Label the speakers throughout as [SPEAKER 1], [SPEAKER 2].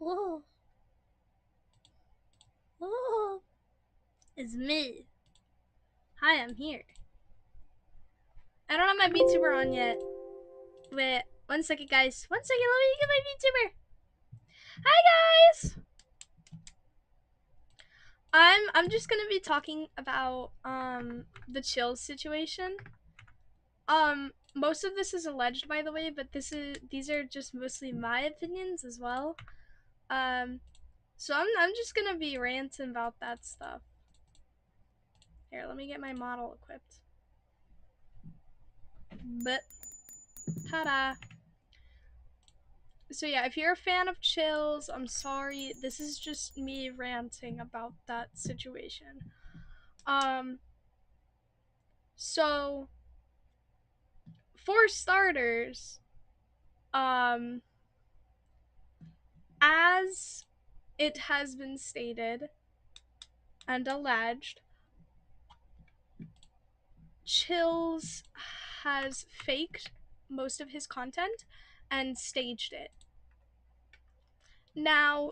[SPEAKER 1] Oh, oh, it's me. Hi, I'm here. I don't have my VTuber on yet. Wait, 1 second, guys. 1 second, let me get my VTuber. Hi, guys. I'm just gonna be talking about the chillz situation. Most of this is alleged, by the way, but these are just mostly my opinions as well. Um, so I'm just gonna be ranting about that stuff. Here, let me get my model equipped. But ta-da! So yeah, if you're a fan of chillz, I'm sorry. This is just me ranting about that situation. Um, so for starters, um, as it has been stated and alleged, chillz has faked most of his content and staged it. Now,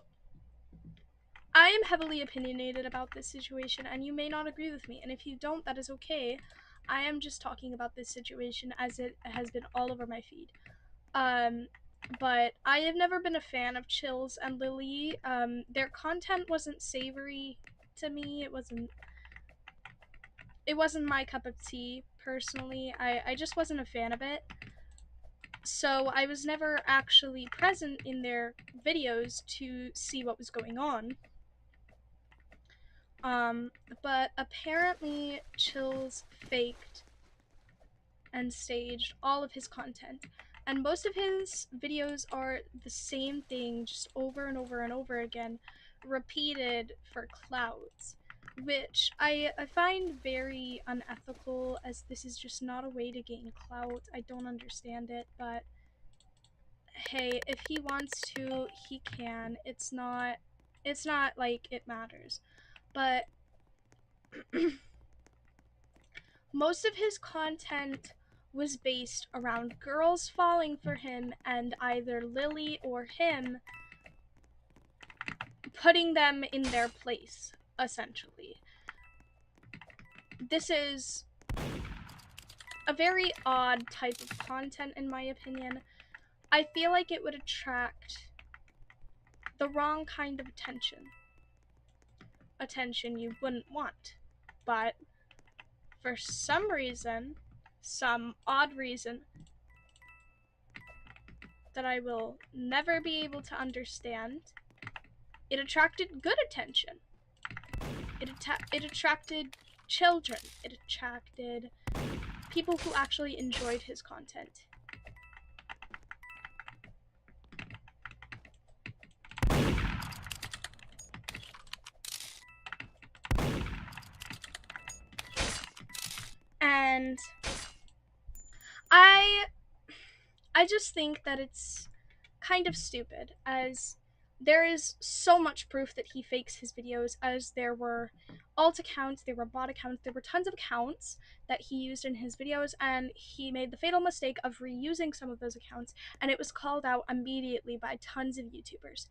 [SPEAKER 1] I am heavily opinionated about this situation, and you may not agree with me. And if you don't, that is okay. I am just talking about this situation as it has been all over my feed. But I have never been a fan of chillz and Lily. Their content wasn't savory to me. It wasn't my cup of tea personally. I just wasn't a fan of it. So I was never actually present in their videos to see what was going on. But apparently chillz faked and staged all of his content. And most of his videos are the same thing, just over and over and over again, repeated for clouds, which I find very unethical, as this is just not a way to gain clout. I don't understand it, but hey, if he wants to, he can. It's not like it matters. But most of his content was based around girls falling for him and either Lily or him putting them in their place, essentially. This is a very odd type of content, in my opinion. I feel like it would attract the wrong kind of attention. Attention you wouldn't want. But for some reason, some odd reason, that I will never be able to understand, it attracted good attention. It attracted children. It attracted people who actually enjoyed his content. And I just think that it's kind of stupid, as there is so much proof that he fakes his videos, as there were alt accounts, there were bot accounts, there were tons of accounts that he used in his videos, and he made the fatal mistake of reusing some of those accounts, and it was called out immediately by tons of YouTubers.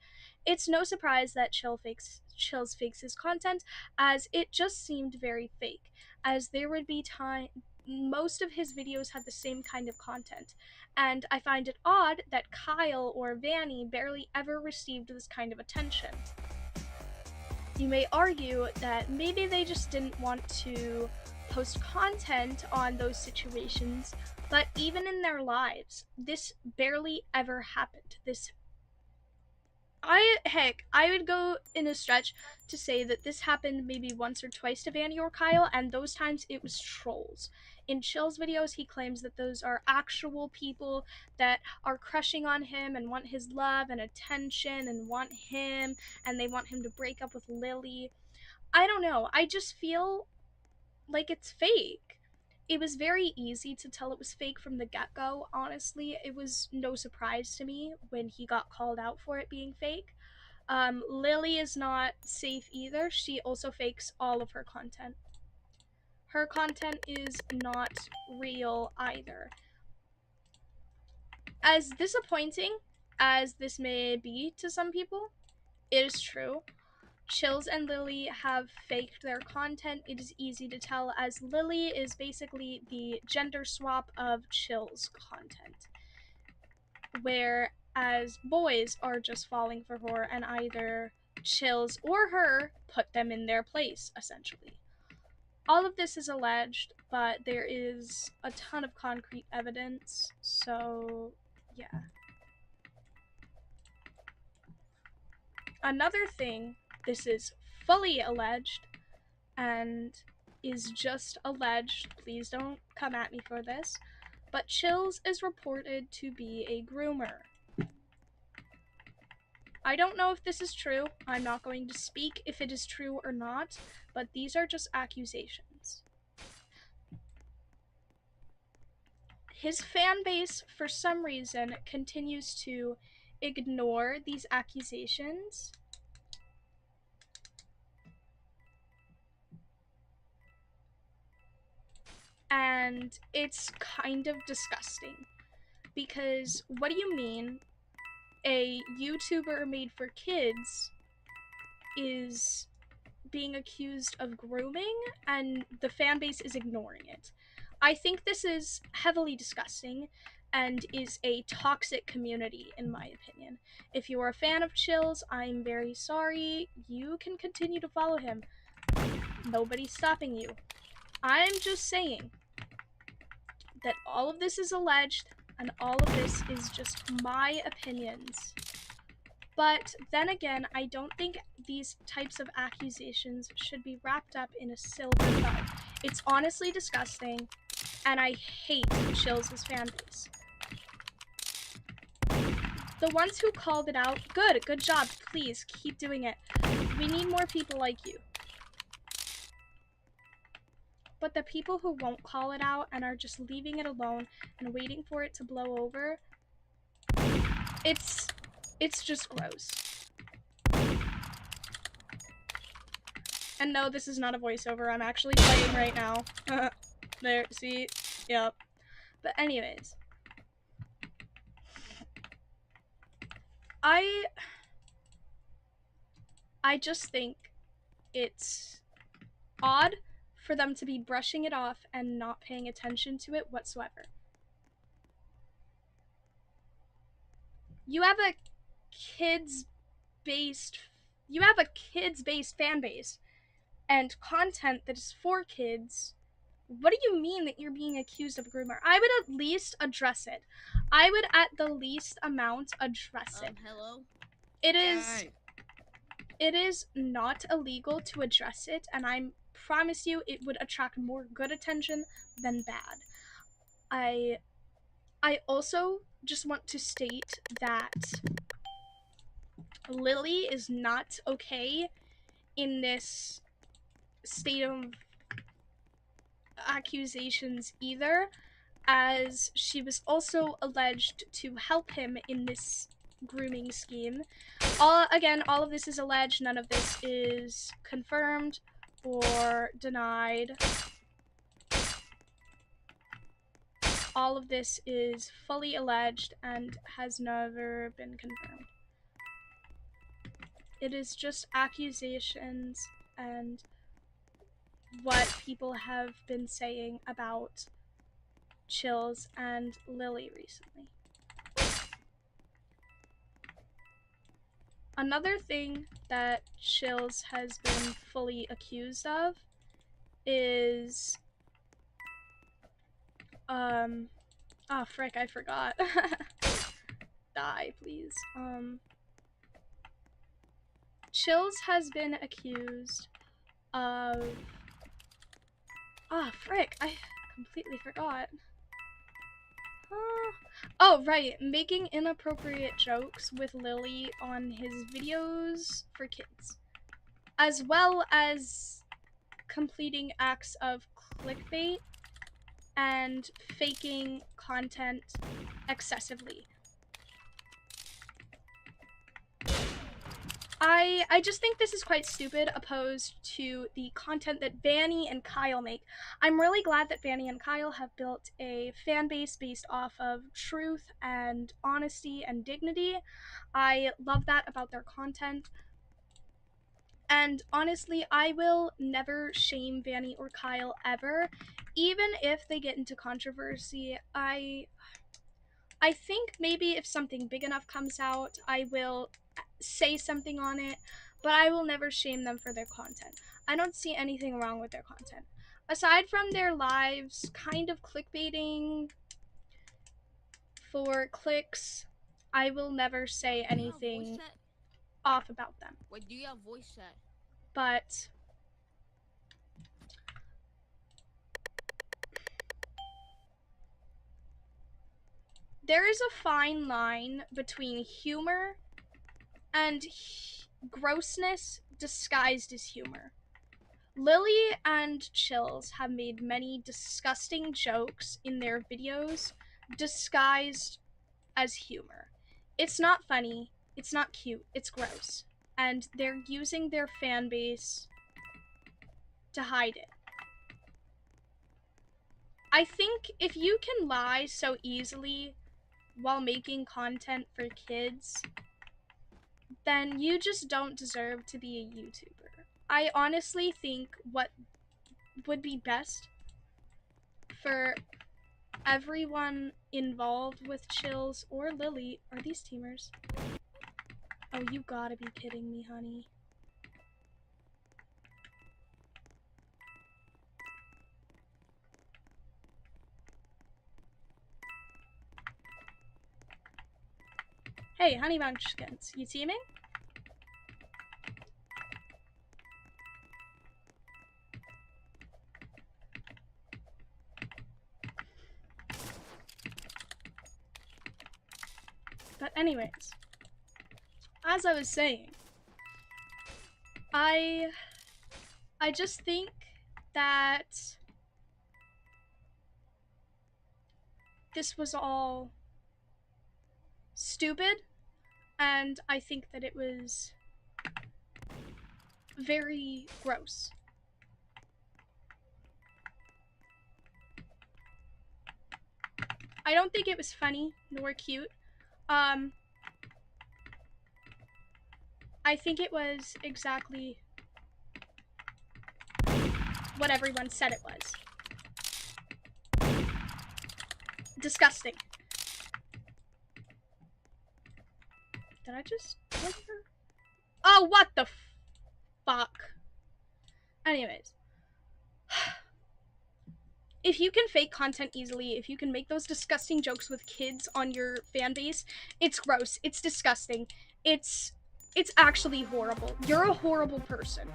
[SPEAKER 1] It's no surprise that chillz fakes his content, as it just seemed very fake, as there would be most of his videos had the same kind of content, and I find it odd that Kyle or Vanny barely ever received this kind of attention. You may argue that maybe they just didn't want to post content on those situations, but even in their lives, this barely ever happened. I would go in a stretch to say that this happened maybe once or twice to Vanny or Kyle, and those times it was trolls. In chillz videos, he claims that those are actual people that are crushing on him and want his love and attention and want him, and they want him to break up with Lily. I don't know. I just feel like it's fake. It was very easy to tell it was fake from the get go, honestly. It was no surprise to me when he got called out for it being fake. Lily is not safe either. She also fakes all of her content. Her content is not real either. As disappointing as this may be to some people, it is true. Chillz and Lily have faked their content. It is easy to tell, as Lily is basically the gender swap of Chillz content, whereas boys are just falling for her and either Chillz or her put them in their place, essentially. All of this is alleged, but there is a ton of concrete evidence, so yeah. Another thing, this is fully alleged and is just alleged, please don't come at me for this, but chillz is reported to be a groomer. I don't know if this is true. I'm not going to speak if it is true or not, but these are just accusations. His fan base, for some reason, continues to ignore these accusations. And it's kind of disgusting. Because what do you mean a YouTuber made for kids is being accused of grooming and the fan base is ignoring it? I think this is heavily disgusting and is a toxic community, in my opinion. If you're a fan of chillz, I'm very sorry. You can continue to follow him. Nobody's stopping you. I'm just saying that all of this is alleged and all of this is just my opinions. But then again, I don't think these types of accusations should be wrapped up in a silver bud. It's honestly disgusting, and I hate chillz' fan base. The ones who called it out, good job, please keep doing it. We need more people like you. But the people who won't call it out and are just leaving it alone and waiting for it to blow over, it's just gross. And no, this is not a voiceover. I'm actually playing right now. There, see? Yep. But anyways. I just think it's odd for them to be brushing it off and not paying attention to it whatsoever. You have a kids-based fan base and content that is for kids. What do you mean that you're being accused of groomer? I would at least address it. I would at the least amount address it.
[SPEAKER 2] Hello?
[SPEAKER 1] It is not illegal to address it, and I promise you it would attract more good attention than bad. I also just want to state that Lily is not okay in this state of accusations either, as she was also alleged to help him in this grooming scheme. Again, all of this is alleged, none of this is confirmed or denied. All of this is fully alleged and has never been confirmed. It is just accusations and what people have been saying about chillz and Lily recently. Another thing that chillz has been fully accused of is oh frick, I forgot. Die, please. Chillz has been accused of frick, I completely forgot. Oh, right, making inappropriate jokes with Lily on his videos for kids, as well as completing acts of clickbait and faking content excessively. I just think this is quite stupid opposed to the content that Vanny and Kyle make. I'm really glad that Vanny and Kyle have built a fan base based off of truth and honesty and dignity. I love that about their content. And honestly, I will never shame Vanny or Kyle ever, even if they get into controversy. I think maybe if something big enough comes out, I will say something on it, but I will never shame them for their content. I don't see anything wrong with their content. Aside from their lives kind of clickbaiting for clicks, I will never say anything off about them.
[SPEAKER 2] Wait, do you have voice chat?
[SPEAKER 1] But there is a fine line between humor and grossness disguised as humor. Lily and chillz have made many disgusting jokes in their videos disguised as humor. It's not funny, it's not cute, it's gross. And they're using their fan base to hide it. I think if you can lie so easily while making content for kids, then you just don't deserve to be a YouTuber. I honestly think what would be best for everyone involved with chillz or Lily are these teamers. Oh, you gotta be kidding me, honey. Hey, honey munchkins, you teaming? But anyways, as I was saying, I just think that this was all stupid, and I think that it was very gross. I don't think it was funny nor cute. I think it was exactly what everyone said it was. Disgusting. Did I just look her? Oh, what the fuck? Anyways. If you can fake content easily, if you can make those disgusting jokes with kids on your fan base, it's gross. It's disgusting. It's actually horrible. You're a horrible person.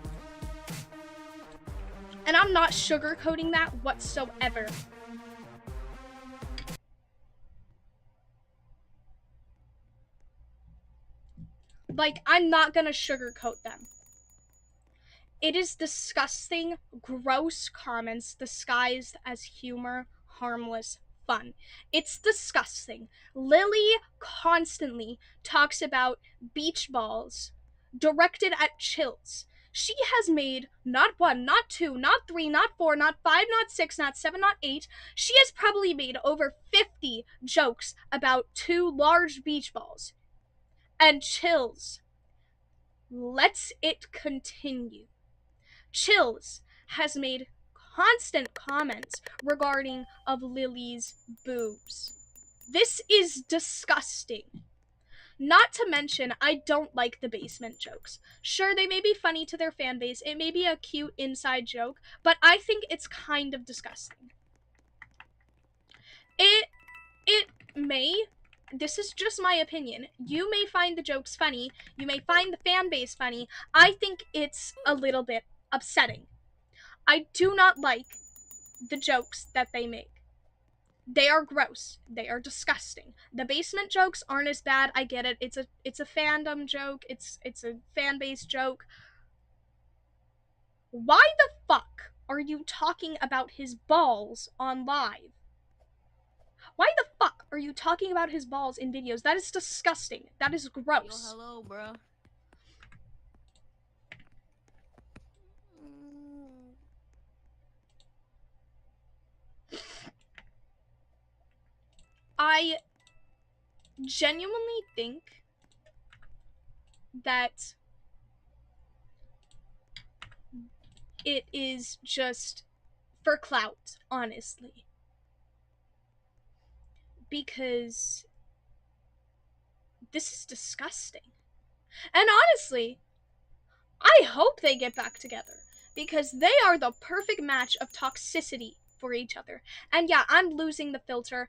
[SPEAKER 1] And I'm not sugarcoating that whatsoever. Like, I'm not gonna sugarcoat them. It is disgusting, gross comments disguised as humor, harmless fun. It's disgusting. Lily constantly talks about beach balls directed at chillz. She has made not one, not two, not three, not four, not five, not six, not seven, not eight. She has probably made over 50 jokes about two large beach balls. And chillz lets it continue. Chillz has made constant comments regarding of Lily's boobs. This is disgusting. Not to mention, I don't like the basement jokes. Sure, they may be funny to their fan base, it may be a cute inside joke, but I think it's kind of disgusting. It may, this is just my opinion, you may find the jokes funny, you may find the fan base funny. I think it's a little bit upsetting. I do not like the jokes that they make. They are gross. They are disgusting. The basement jokes aren't as bad. I get it. It's a fandom joke. It's a fan base joke. Why the fuck are you talking about his balls on live? Why the fuck are you talking about his balls in videos? That is disgusting. That is gross.
[SPEAKER 2] Yo, hello, bro.
[SPEAKER 1] I genuinely think that it is just for clout, honestly. Because this is disgusting. And honestly, I hope they get back together. Because they are the perfect match of toxicity for each other. And yeah, I'm losing the filter.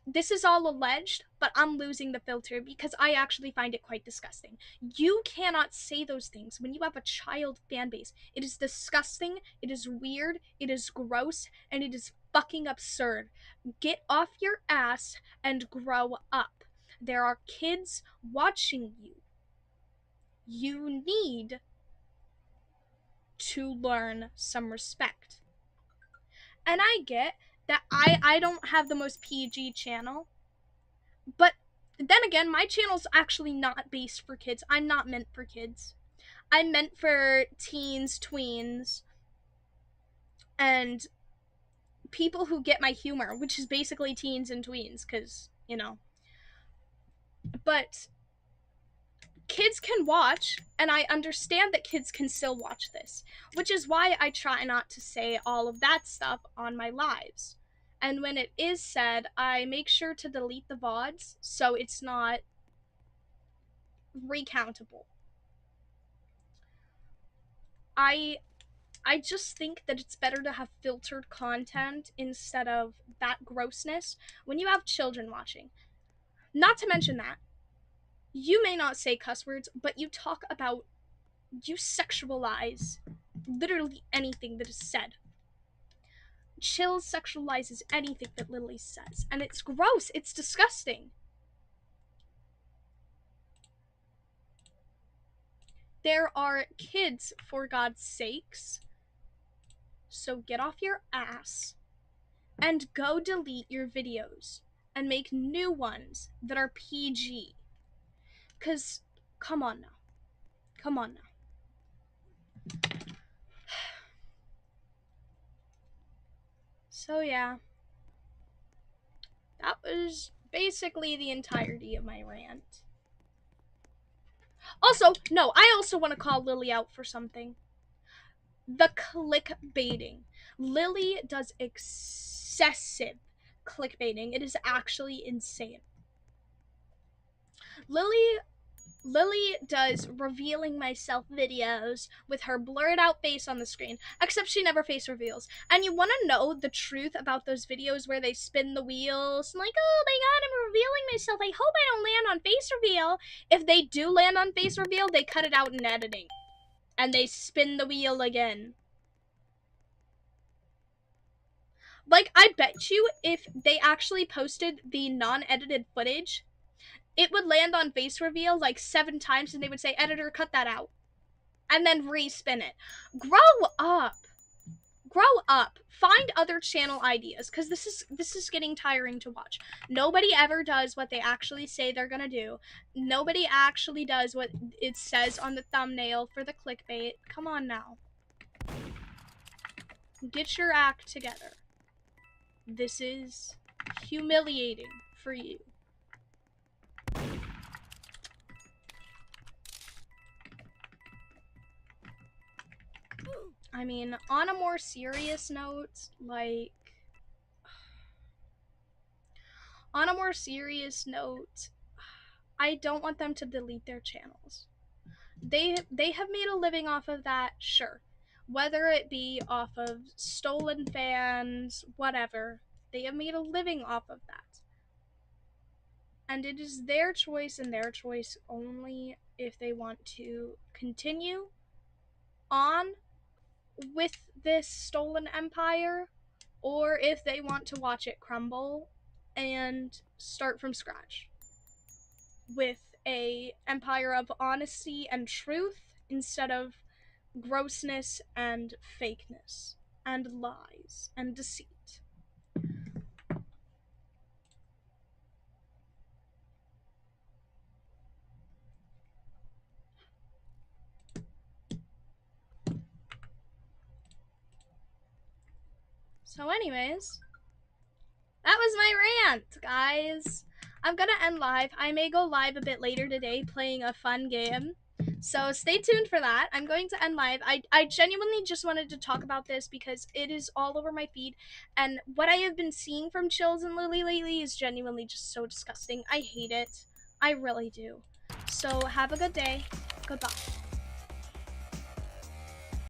[SPEAKER 1] This is all alleged, but I'm losing the filter because I actually find it quite disgusting. You cannot say those things when you have a child fan base. It is disgusting, it is weird, it is gross, and it is fucking absurd. Get off your ass and grow up. There are kids watching you. You need to learn some respect. And I get that I don't have the most PG channel, but then again, my channel's actually not based for kids. I'm not meant for kids. I'm meant for teens, tweens, and people who get my humor, which is basically teens and tweens, because, you know. But kids can watch, and I understand that kids can still watch this, which is why I try not to say all of that stuff on my lives. And when it is said, I make sure to delete the VODs so it's not recountable. I just think that it's better to have filtered content instead of that grossness when you have children watching. Not to mention that you may not say cuss words, but you talk about, you sexualize literally anything that is said. Chillz sexualizes anything that Lily says, and it's gross. It's disgusting. There are kids, for God's sakes. So get off your ass and go delete your videos and make new ones that are PG. Because, come on now. Come on now. So, yeah. That was basically the entirety of my rant. Also, no, I also want to call Lily out for something. The clickbaiting. Lily does excessive clickbaiting. It is actually insane. Lily does revealing myself videos with her blurred out face on the screen, except she never face reveals. And you want to know the truth about those videos where they spin the wheels? Like, oh my god, I'm revealing myself. I hope I don't land on face reveal. If they do land on face reveal, they cut it out in editing. And they spin the wheel again. Like, I bet you if they actually posted the non-edited footage, it would land on face reveal like 7 times and they would say, editor, cut that out. And then respin it. Grow up. Grow up. Find other channel ideas, because this is getting tiring to watch. Nobody ever does what they actually say they're gonna do. Nobody actually does what it says on the thumbnail for the clickbait. Come on now. Get your act together. This is humiliating for you. I mean, on a more serious note, like... On a more serious note, I don't want them to delete their channels. They have made a living off of that, sure. Whether it be off of stolen fans, whatever. They have made a living off of that. And it is their choice and their choice only if they want to continue on with this stolen empire, or if they want to watch it crumble and start from scratch with a empire of honesty and truth instead of grossness and fakeness and lies and deceit. So anyways, that was my rant, guys. I'm gonna end live. I may go live a bit later today playing a fun game. So stay tuned for that. I'm going to end live. I genuinely just wanted to talk about this because it is all over my feed. And what I have been seeing from Chillz and Lily lately is genuinely just so disgusting. I hate it. I really do. So have a good day. Goodbye.